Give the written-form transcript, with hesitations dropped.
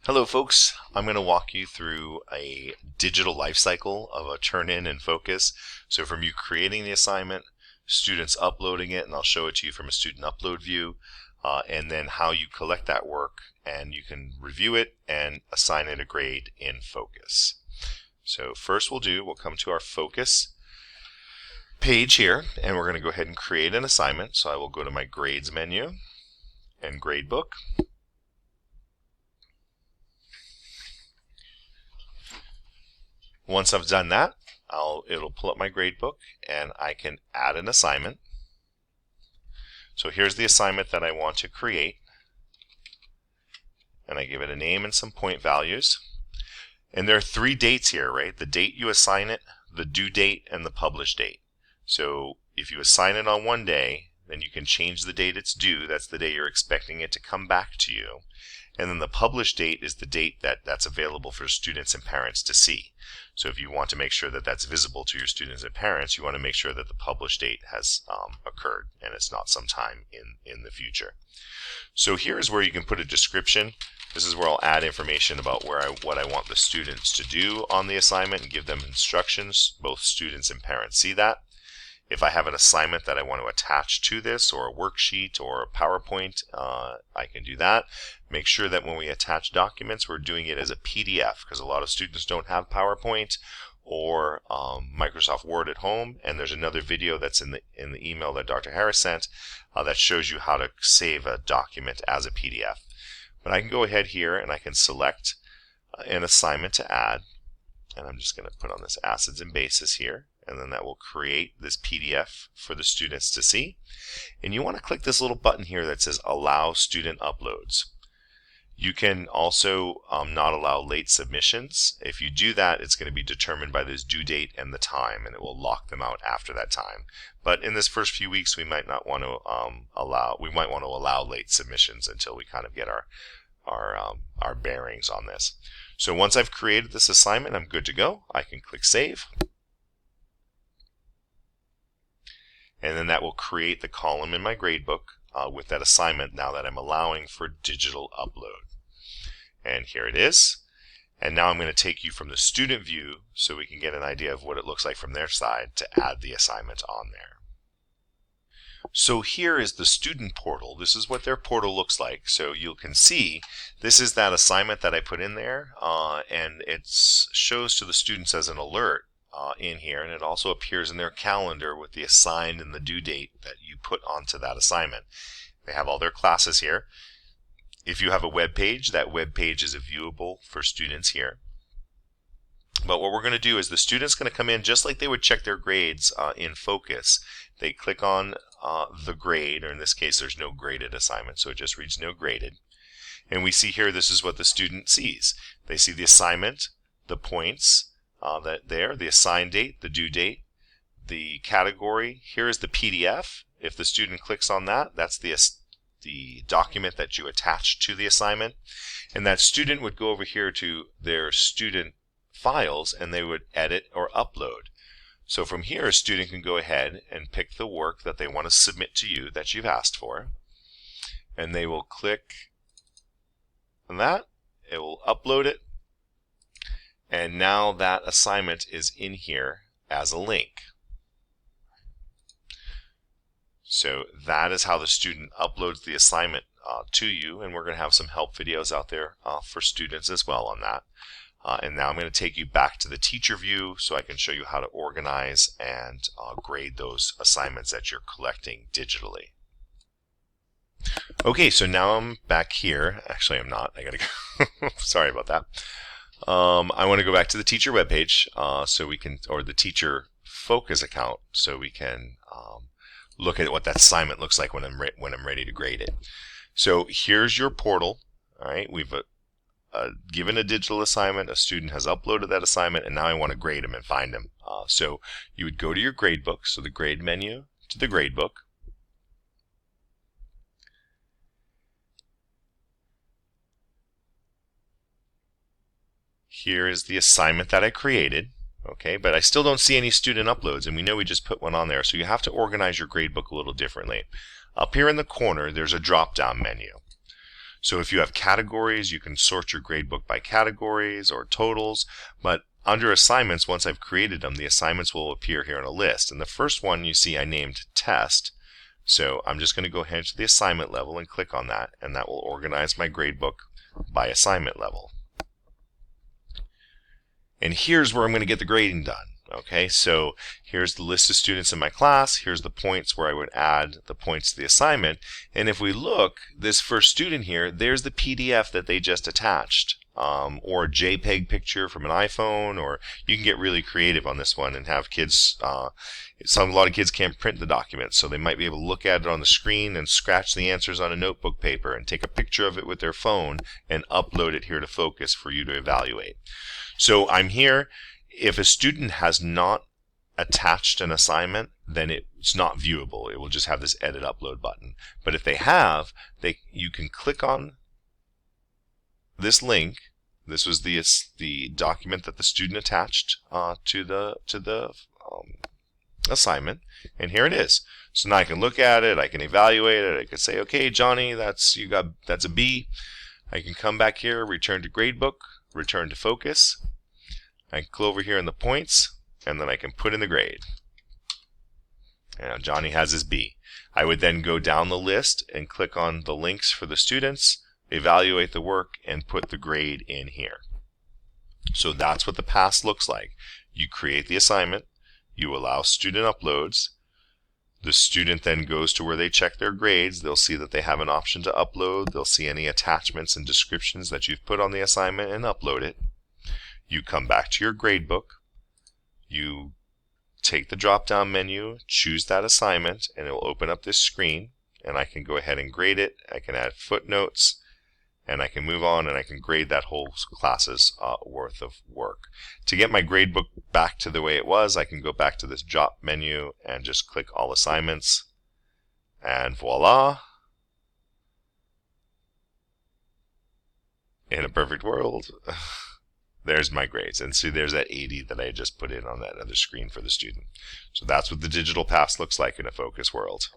Hello folks, I'm going to walk you through a digital life cycle of a turn-in and focus. So from you creating the assignment, students uploading it, and I'll show it to you from a student upload view, and then how you collect that work and you can review it and assign it a grade in focus. So first we'll come to our focus page here, and we're going to go ahead and create an assignment. So I will go to my grades menu and gradebook. Once I've done that, it'll pull up my gradebook and I can add an assignment. So here's the assignment that I want to create, and I give it a name and some point values. And there are 3 dates here, right? The date you assign it, the due date, and the publish date. So if you assign it on one day, then you can change the date it's due. That's the day you're expecting it to come back to you. And then the publish date is the date that's available for students and parents to see. So if you want to make sure that that's visible to your students and parents, you want to make sure that the publish date has occurred and it's not sometime in the future. So here's where you can put a description. This is where I'll add information about what I want the students to do on the assignment and give them instructions. Both students and parents see that. If I have an assignment that I want to attach to this, or a worksheet or a PowerPoint, I can do that. Make sure that when we attach documents, we're doing it as a PDF, because a lot of students don't have PowerPoint or Microsoft Word at home. And there's another video that's in the email that Dr. Harris sent that shows you how to save a document as a PDF. But I can go ahead here and I can select an assignment to add. And I'm just going to put on this acids and bases here. And then that will create this PDF for the students to see. And you want to click this little button here that says Allow Student Uploads. You can also not allow late submissions. If you do that, it's going to be determined by this due date and the time, and it will lock them out after that time. But in this first few weeks, we might not want to allow late submissions until we kind of get our bearings on this. So once I've created this assignment, I'm good to go. I can click Save. And then that will create the column in my gradebook with that assignment now that I'm allowing for digital upload. And here it is. And now I'm going to take you from the student view so we can get an idea of what it looks like from their side to add the assignment on there. So here is the student portal. This is what their portal looks like. So you can see this is that assignment that I put in there, and it shows to the students as an alert in here, and it also appears in their calendar with the assigned and the due date that you put onto that assignment. They have all their classes here. If you have a web page, that web page is viewable for students here. But what we're going to do is the student's going to come in just like they would check their grades in Focus. They click on the grade, or in this case there's no graded assignment, so it just reads no graded. And we see here this is what the student sees. They see the assignment, the points, the assigned date, the due date, the category. Here is the PDF. If the student clicks on that, that's the document that you attach to the assignment. And that student would go over here to their student files and they would edit or upload. So from here, a student can go ahead and pick the work that they want to submit to you that you've asked for. And they will click on that. It will upload it. And now that assignment is in here as a link. So that is how the student uploads the assignment to you, and we're going to have some help videos out there for students as well on that. And now I'm going to take you back to the teacher view so I can show you how to organize and grade those assignments that you're collecting digitally. Okay, so now I'm back here. Actually, I'm not. I gotta go. Sorry about that. I want to go back to the teacher webpage so we can, or the teacher focus account, so we can look at what that assignment looks like when I'm ready to grade it. So here's your portal. All right, we've given a digital assignment. A student has uploaded that assignment, and now I want to grade them and find them. So you would go to your gradebook. So the grade menu to the gradebook. Here is the assignment that I created. Okay, but I still don't see any student uploads, and we know we just put one on there, so you have to organize your gradebook a little differently. Up here in the corner, there's a drop-down menu. So if you have categories, you can sort your gradebook by categories or totals, but under assignments, once I've created them, the assignments will appear here in a list. And the first one you see I named test. So I'm just going to go ahead to the assignment level and click on that, and that will organize my gradebook by assignment level. And here's where I'm going to get the grading done. Okay, so here's the list of students in my class. Here's the points where I would add the points to the assignment. And if we look, this first student here, there's the PDF that they just attached, or a JPEG picture from an iPhone, or you can get really creative on this one and have kids, a lot of kids can't print the document, so they might be able to look at it on the screen and scratch the answers on a notebook paper and take a picture of it with their phone and upload it here to Focus for you to evaluate. So I'm here. If a student has not attached an assignment, then it's not viewable. It will just have this edit upload button. But if they have, you can click on this link. This was the document that the student attached to the assignment, and here it is. So now I can look at it, I can evaluate it, I can say, okay, Johnny, that's a B. I can come back here, return to gradebook, return to Focus. I can go over here in the points, and then I can put in the grade. And Johnny has his B. I would then go down the list and click on the links for the students, evaluate the work, and put the grade in here. So that's what the pass looks like. You create the assignment, you allow student uploads, the student then goes to where they check their grades. They'll see that they have an option to upload, they'll see any attachments and descriptions that you've put on the assignment and upload it. You come back to your gradebook, you take the drop-down menu, choose that assignment, and it will open up this screen, and I can go ahead and grade it. I can add footnotes, and I can move on, and I can grade that whole class's worth of work. To get my gradebook back to the way it was, I can go back to this drop menu and just click All Assignments, and voila! In a perfect world, there's my grades. And see, there's that 80 that I just put in on that other screen for the student. So that's what the digital pass looks like in a Focus world.